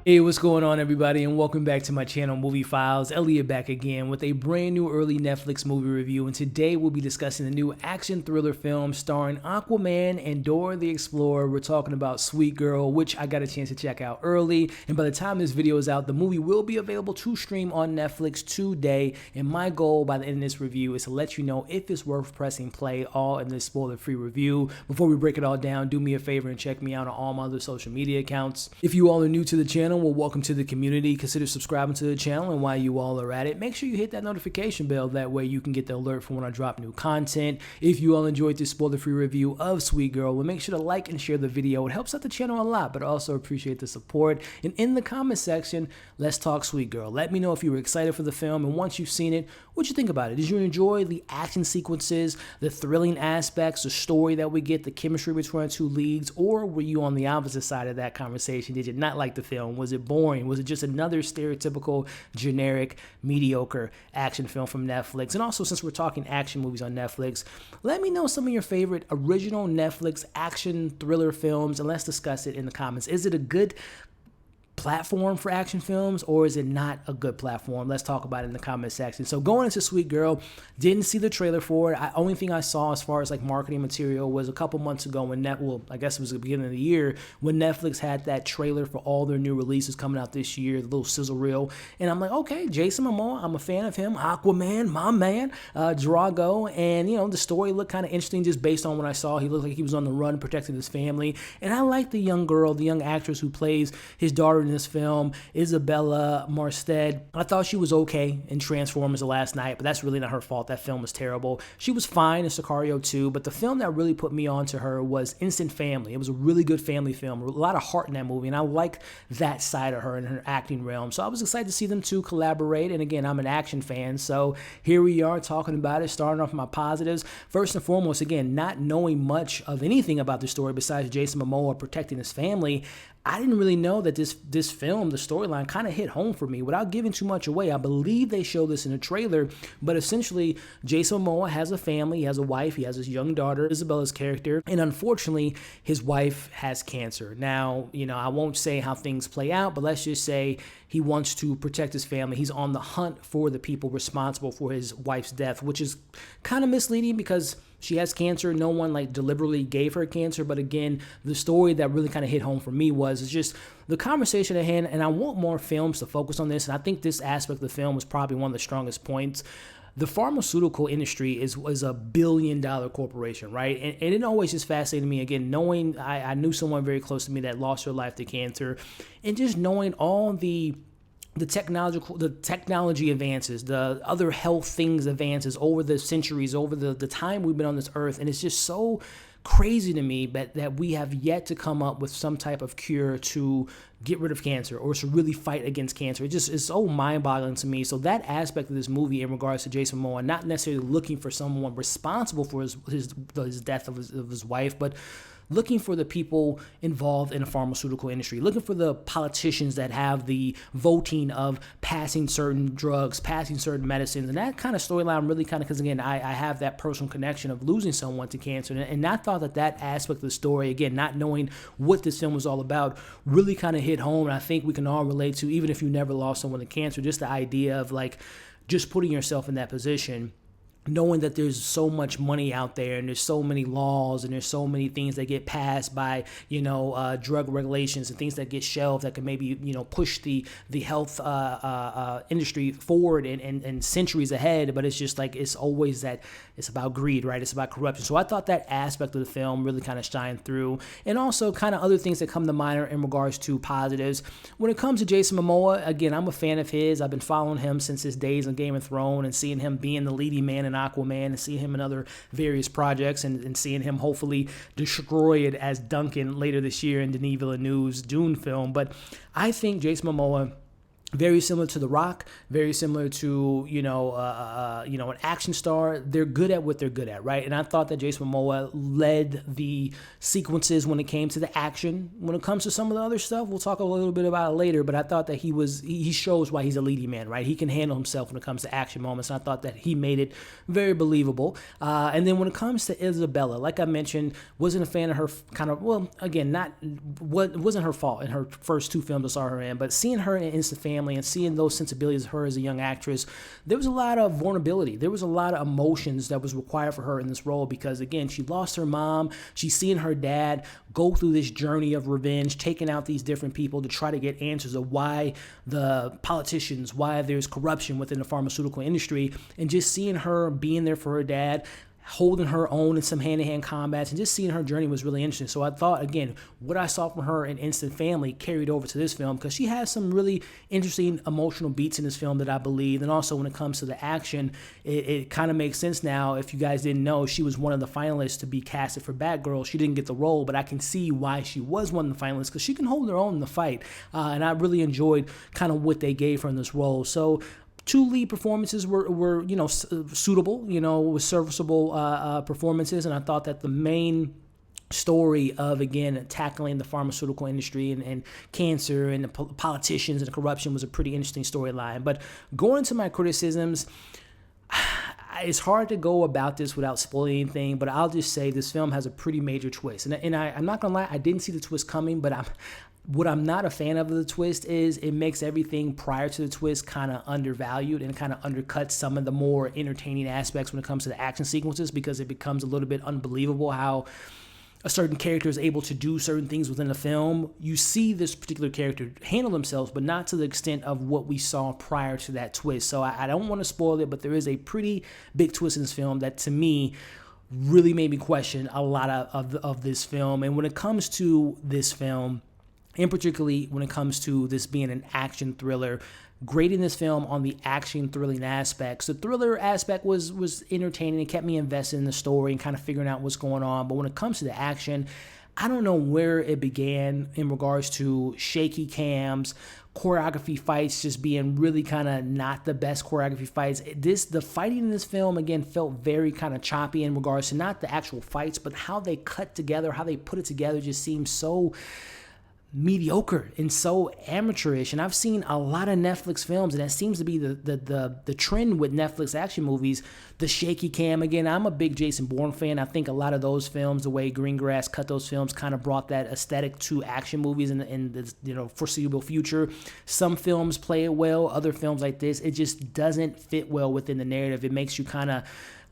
Hey, what's going on, everybody, and welcome back to my channel, Movie Files. Elliot back again with a brand new early Netflix movie review, and today we'll be discussing the new action thriller film starring Aquaman and Dora the Explorer. We're talking about Sweet Girl, which I got a chance to check out early, and by the time this video is out, the movie will be available to stream on Netflix today, and my goal by the end of this review is to let you know if it's worth pressing play, all in this spoiler-free review. Before we break it all down, do me a favor and check me out on all my other social media accounts. If you all are new to the channel, well, welcome to the community. Consider subscribing to the channel, and while you all are at it, make sure you hit that notification bell. That way you can get the alert for when I drop new content. If you all enjoyed this spoiler-free review of Sweet Girl, well, make sure to like and share the video. It helps out the channel a lot, but I also appreciate the support. And in the comment section, let's talk Sweet Girl. Let me know if you were excited for the film, and once you've seen it, what you think about it. Did you enjoy the action sequences, the thrilling aspects, the story that we get, the chemistry between our two leads, or were you on the opposite side of that conversation? Did you not like the film? Was it boring? Was it just another stereotypical, generic, mediocre action film from Netflix? And also, since we're talking action movies on Netflix, let me know some of your favorite original Netflix action thriller films, and let's discuss it in the comments. Is it a good platform for action films, or is it not a good platform? Let's talk about it in the comment section. So going into Sweet Girl, didn't see the trailer for it. Only thing I saw as far as like marketing material was a couple months ago when I guess it was the beginning of the year, when Netflix had that trailer for all their new releases coming out this year, the little sizzle reel. And I'm like, okay, Jason Momoa, I'm a fan of him. Aquaman, my man, Drago. And you know, the story looked kind of interesting just based on what I saw. He looked like he was on the run protecting his family. And I like the young girl, the young actress who plays his daughter in this film, Isabela Merced. I thought she was okay in Transformers the last night, but that's really not her fault. That film was terrible. She was fine in Sicario 2, but the film that really put me on to her was Instant Family. It was a really good family film, a lot of heart in that movie, and I like that side of her in her acting realm. So I was excited to see them two collaborate, and again, I'm an action fan, so here we are talking about it, starting off my positives. First and foremost, again, not knowing much of anything about the story besides Jason Momoa protecting his family, I didn't really know that this film, the storyline, kind of hit home for me without giving too much away. I believe they show this in the trailer, but essentially, Jason Momoa has a family, he has a wife, he has his young daughter, Isabela's character, and unfortunately, his wife has cancer. Now, you know, I won't say how things play out, but let's just say he wants to protect his family. He's on the hunt for the people responsible for his wife's death, which is kind of misleading because she has cancer. No one like deliberately gave her cancer. But again, the story that really kind of hit home for me was just the conversation at hand. And I want more films to focus on this. And I think this aspect of the film was probably one of the strongest points. The pharmaceutical industry is a billion-dollar corporation, right? And it always just fascinated me, again, knowing I knew someone very close to me that lost her life to cancer, and just knowing all the technology advances, the other health things advances over the centuries, over the time we've been on this earth. And it's just so crazy to me that we have yet to come up with some type of cure to get rid of cancer or to really fight against cancer. It just is so mind-boggling to me. So that aspect of this movie in regards to Jason Momoa, not necessarily looking for someone responsible for his death of his wife, but looking for the people involved in the pharmaceutical industry, looking for the politicians that have the voting of passing certain drugs, passing certain medicines, and that kind of storyline really kind of, because again, I have that personal connection of losing someone to cancer, and I thought that aspect of the story, again, not knowing what this film was all about, really kind of hit home, and I think we can all relate to, even if you never lost someone to cancer, just the idea of like, just putting yourself in that position, knowing that there's so much money out there and there's so many laws and there's so many things that get passed by, you know, drug regulations and things that get shelved that can maybe, you know, push the health industry forward and centuries ahead. But it's just like, it's always that it's about greed, right? It's about corruption. So I thought that aspect of the film really kind of shined through. And also kind of other things that come to mind in regards to positives. When it comes to Jason Momoa, again, I'm a fan of his. I've been following him since his days on Game of Thrones and seeing him being the leading man in Aquaman and seeing him in other various projects and seeing him hopefully destroy it as Duncan later this year in Denis Villeneuve's Dune film. But I think Jason Momoa Very similar to The Rock, very similar to, an action star. They're good at what they're good at, right? And I thought that Jason Momoa led the sequences when it came to the action. When it comes to some of the other stuff, we'll talk a little bit about it later, but I thought that he shows why he's a leading man, right? He can handle himself when it comes to action moments, and I thought that he made it very believable. And then when it comes to Isabela, like I mentioned, wasn't a fan of her it wasn't her fault in her first 2 films I saw her in, but seeing her in Instant Family and seeing those sensibilities of her as a young actress, there was a lot of vulnerability. There was a lot of emotions that was required for her in this role because, again, she lost her mom. She's seeing her dad go through this journey of revenge, taking out these different people to try to get answers of why the politicians, why there's corruption within the pharmaceutical industry, and just seeing her being there for her dad, holding her own in some hand-to-hand combats, and just seeing her journey was really interesting. So I thought, again, what I saw from her in Instant Family carried over to this film because she has some really interesting emotional beats in this film that I believe. And also when it comes to the action, it kind of makes sense now. If you guys didn't know, she was one of the finalists to be casted for Batgirl. She didn't get the role, but I can see why she was one of the finalists because she can hold her own in the fight. And I really enjoyed kind of what they gave her in this role. So 2 lead performances were suitable, with serviceable performances, and I thought that the main story of, again, tackling the pharmaceutical industry and cancer and the politicians and the corruption was a pretty interesting storyline. But going to my criticisms, it's hard to go about this without spoiling anything, but I'll just say this film has a pretty major twist. And I'm not going to lie, I didn't see the twist coming, but what I'm not a fan of the twist is it makes everything prior to the twist kind of undervalued and kind of undercuts some of the more entertaining aspects when it comes to the action sequences because it becomes a little bit unbelievable how a certain character is able to do certain things within a film. You see this particular character handle themselves, but not to the extent of what we saw prior to that twist. So I don't want to spoil it, but there is a pretty big twist in this film that, to me, really made me question a lot of this film. And when it comes to this film, and particularly when it comes to this being an action thriller, grading this film on the action thrilling aspects. The thriller aspect was entertaining. It kept me invested in the story and kind of figuring out what's going on. But when it comes to the action, I don't know where it began in regards to shaky cams, choreography fights just being really kind of not the best choreography fights. The fighting in this film, again, felt very kind of choppy in regards to not the actual fights, but how they cut together, how they put it together just seems so mediocre and so amateurish. And I've seen a lot of Netflix films, and that seems to be the trend with Netflix action movies, the shaky cam. Again, I'm a big Jason Bourne fan. I think a lot of those films, the way Greengrass cut those films, kind of brought that aesthetic to action movies in the foreseeable future. Some films play it well, other films like this, it just doesn't fit well within the narrative. It makes you kind of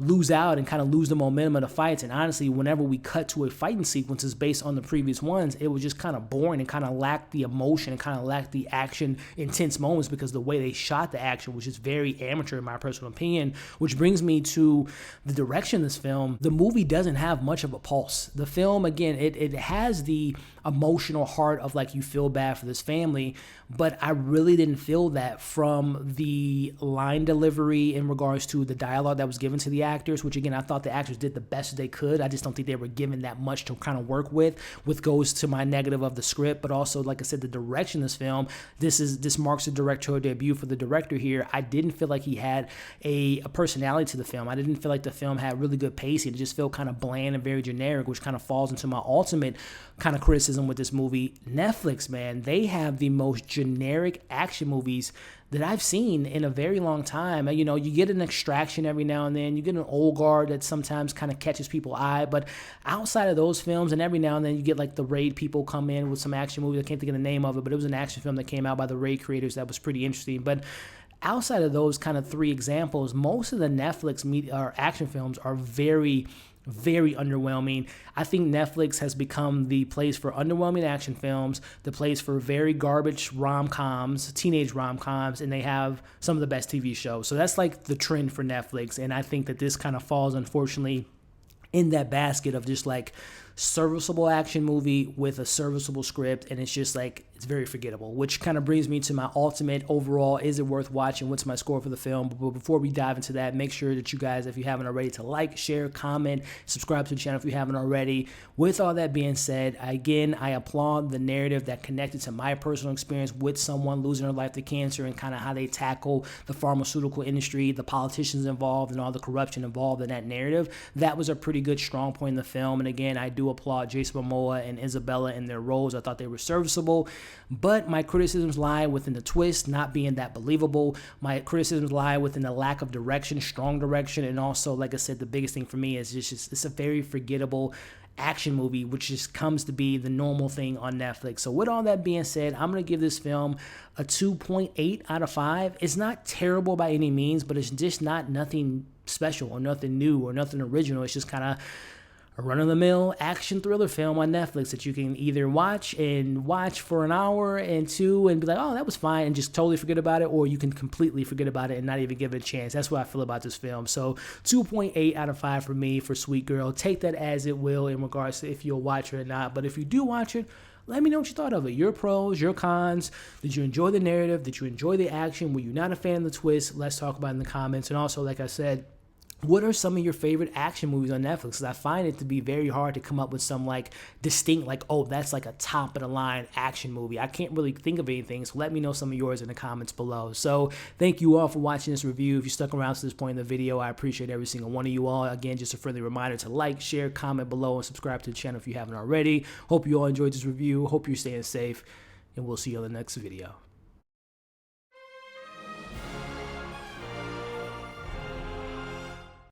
lose out and kind of lose the momentum of the fights. And honestly, whenever we cut to a fighting sequences based on the previous ones, it was just kind of boring and kind of lacked the emotion and kind of lacked the action intense moments because the way they shot the action was just very amateur in my personal opinion, which brings me to the direction of this film. The movie doesn't have much of a pulse. The film, again, it has the emotional heart of like you feel bad for this family, but I really didn't feel that from the line delivery in regards to the dialogue that was given to the actors, which again, I thought the actors did the best they could. I just don't think they were given that much to kind of work with, which goes to my negative of the script, but also, like I said, the direction of this film. This marks a directorial debut for the director here. I didn't feel like he had a personality to the film. I didn't feel like the film had really good pacing. It just felt kind of bland and very generic, which kind of falls into my ultimate kind of criticism with this movie. Netflix, man, they have the most generic action movies that I've seen in a very long time. You know, you get an Extraction every now and then, you get an Old Guard that sometimes kind of catches people's eye, but outside of those films, and every now and then you get like the Raid people come in with some action movies. I can't think of the name of it, but it was an action film that came out by the Raid creators that was pretty interesting. But outside of those kind of 3 examples, most of the Netflix action films are very underwhelming. I think Netflix has become the place for underwhelming action films, the place for very garbage rom-coms, teenage rom-coms, and they have some of the best TV shows. So that's like the trend for Netflix, and I think that this kind of falls, unfortunately, in that basket of just like serviceable action movie with a serviceable script, and it's just like it's very forgettable, which kind of brings me to my ultimate overall, is it worth watching? What's my score for the film? But before we dive into that, make sure that you guys, if you haven't already, to like, share, comment, subscribe to the channel if you haven't already. With all that being said, again, I applaud the narrative that connected to my personal experience with someone losing their life to cancer and kind of how they tackle the pharmaceutical industry, the politicians involved, and all the corruption involved in that narrative. That was a pretty good strong point in the film. And again, I do applaud Jason Momoa and Isabela in their roles. I thought they were serviceable. But my criticisms lie within the twist not being that believable. My criticisms lie within the lack of direction, strong direction, and also, like I said, the biggest thing for me is just it's a very forgettable action movie, which just comes to be the normal thing on Netflix. So with all that being said, I'm going to give this film a 2.8 out of 5. It's not terrible by any means, but it's just not nothing special or nothing new or nothing original. It's just kind of a run-of-the-mill action thriller film on Netflix that you can either watch for an hour and two and be like, oh, that was fine, and just totally forget about it, or you can completely forget about it and not even give it a chance. That's what I feel about this film. So 2.8 out of 5 for me for Sweet Girl. Take that as it will in regards to if you'll watch it or not. But if you do watch it, let me know what you thought of it. Your pros, your cons. Did you enjoy the narrative? Did you enjoy the action? Were you not a fan of the twist? Let's talk about it in the comments. And also, like I said, what are some of your favorite action movies on Netflix? Because I find it to be very hard to come up with some like distinct, like, oh, that's like a top of the line action movie. I can't really think of anything, so let me know some of yours in the comments below. So thank you all for watching this review. If you stuck around to this point in the video, I appreciate every single one of you all. Again, just a friendly reminder to like, share, comment below, and subscribe to the channel if you haven't already. Hope you all enjoyed this review. Hope you're staying safe, and we'll see you on the next video.